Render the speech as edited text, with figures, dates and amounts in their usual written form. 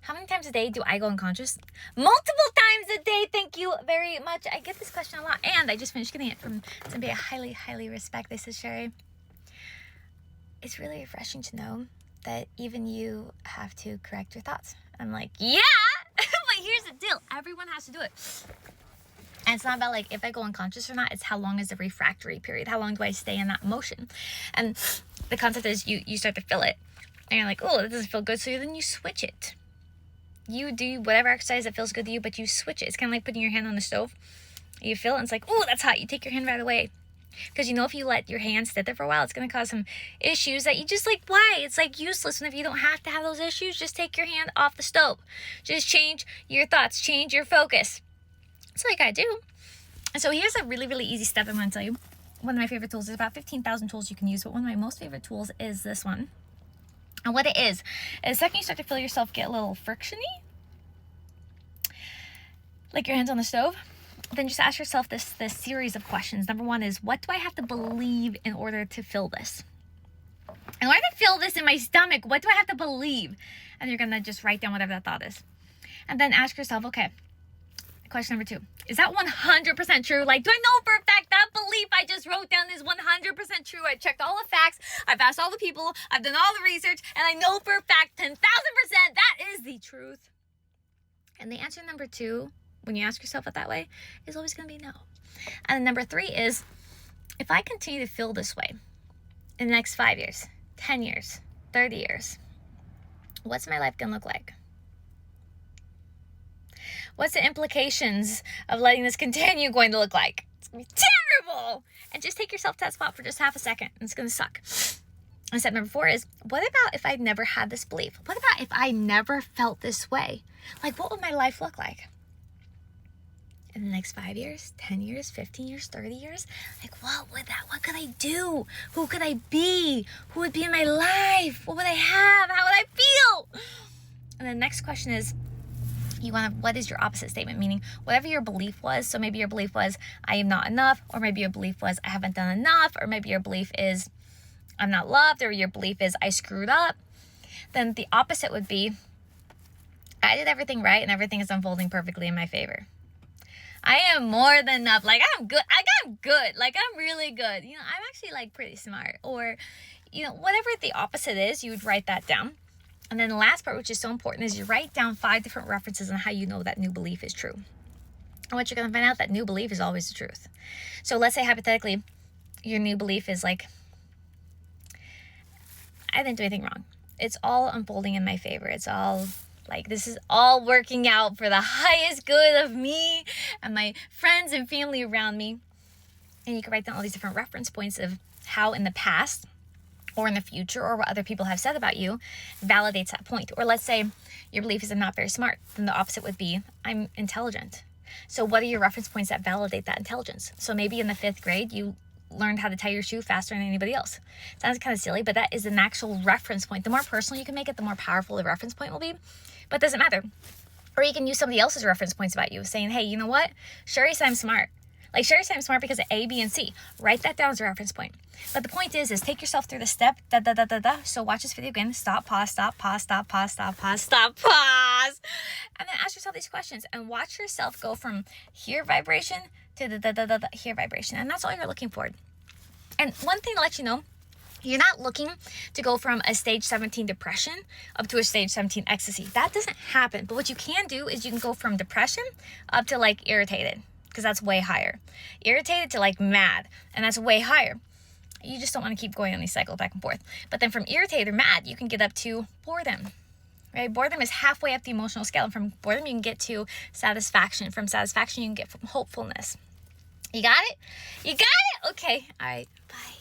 How many times a day do I go unconscious? Multiple times a day. Thank you very much. I get this question a lot, and I just finished getting it from somebody I highly, highly respect. They said, Sherry, it's really refreshing to know that even you have to correct your thoughts. I'm like, yeah, but here's the deal. Everyone has to do it. And it's not about like if I go unconscious or not. It's how long is the refractory period? How long do I stay in that motion? And the concept is you start to feel it. And you're like, oh, that doesn't feel good. So then you switch it. You do whatever exercise that feels good to you, but you switch it. It's kind of like putting your hand on the stove. You feel it, and it's like, oh, that's hot. You take your hand right away. Because you know if you let your hand sit there for a while, it's going to cause some issues that you just like, why? It's like useless. And if you don't have to have those issues, just take your hand off the stove. Just change your thoughts. Change your focus. That's all you got to do. And so here's a really, really easy step I'm going to tell you. One of my favorite tools. There's about 15,000 tools you can use, but one of my most favorite tools is this one. And what it is the second you start to feel yourself get a little frictiony, like your hands on the stove, then just ask yourself this series of questions. Number one is, what do I have to believe in order to feel this? In order to feel this in my stomach, what do I have to believe? And you're going to just write down whatever that thought is. And then ask yourself, okay, question number 2, is that 100% true? Like, do I know for a fact that belief I just wrote down is 100% true? I checked all the facts. I've asked all the people. I've done all the research. And I know for a fact 10,000% that is the truth. And the answer number 2, when you ask yourself it that way, is always going to be no. And number 3 is, if I continue to feel this way in the next 5 years, 10 years, 30 years, what's my life going to look like? What's the implications of letting this continue going to look like? It's going to be terrible. And just take yourself to that spot for just half a second. And it's going to suck. And step number 4 is, what about if I'd never had this belief? What about if I never felt this way? Like, what would my life look like? In the next 5 years, 10 years, 15 years, 30 years? Like, what could I do? Who could I be? Who would be in my life? What would I have? How would I feel? And the next question is, what is your opposite statement? Meaning, whatever your belief was. So maybe your belief was, I am not enough. Or maybe your belief was, I haven't done enough. Or maybe your belief is, I'm not loved. Or your belief is, I screwed up. Then the opposite would be, I did everything right and everything is unfolding perfectly in my favor. I am more than enough. Like, I'm good. I'm good. Like, I'm really good. I'm actually like pretty smart. Or, whatever the opposite is, you would write that down. And then the last part, which is so important, is you write down 5 different references on how you know that new belief is true. And what you're going to find out, that new belief is always the truth. So let's say hypothetically, your new belief is like, I didn't do anything wrong. It's all unfolding in my favor. It's all like, this is all working out for the highest good of me and my friends and family around me. And you can write down all these different reference points of how in the past or in the future or what other people have said about you validates that point. Or let's say your belief is I'm not very smart. Then the opposite would be I'm intelligent. So what are your reference points that validate that intelligence? So maybe in the 5th grade, you learned how to tie your shoe faster than anybody else. Sounds kind of silly, but that is an actual reference point. The more personal you can make it, the more powerful the reference point will be. But it doesn't matter. Or you can use somebody else's reference points about you, saying, hey, you know what? Sherry said I'm smart. Like, Sherry said I'm smart because of A, B, and C. Write that down as a reference point. But the point is take yourself through the step, So watch this video again. Stop, pause, stop, pause, stop, pause, stop, pause, stop, pause. And then ask yourself these questions and watch yourself go from here vibration to here vibration. And that's all you're looking for. And one thing to let you know, you're not looking to go from a stage 17 depression up to a stage 17 ecstasy. That doesn't happen. But what you can do is you can go from depression up to like irritated, because that's way higher. Irritated to like mad, and that's way higher. You just don't want to keep going on these cycles back and forth. But then from irritated or mad, you can get up to boredom, right? Boredom is halfway up the emotional scale. And from boredom, you can get to satisfaction. From satisfaction, you can get from hopefulness. You got it? You got it? Okay. All right. Bye.